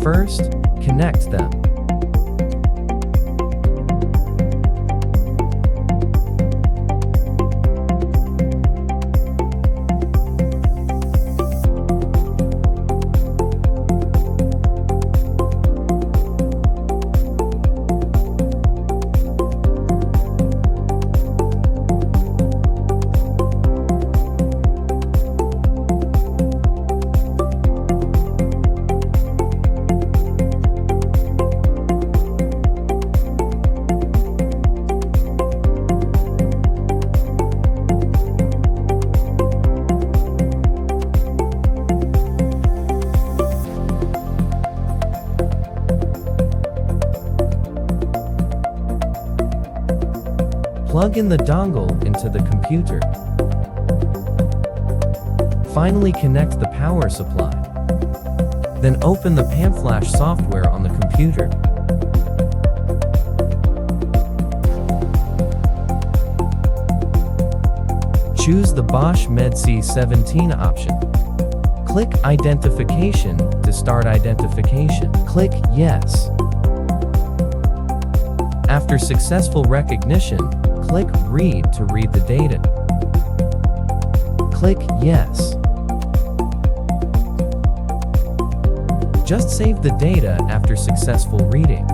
First, connect them. Plug in the dongle into the computer. Finally, connect the power supply. Then open the PAMFlash software on the computer. Choose the Bosch ME17 option. Click Identification to start identification. Click Yes. After successful recognition, click Read to read the data. Click Yes. Just save the data after successful reading.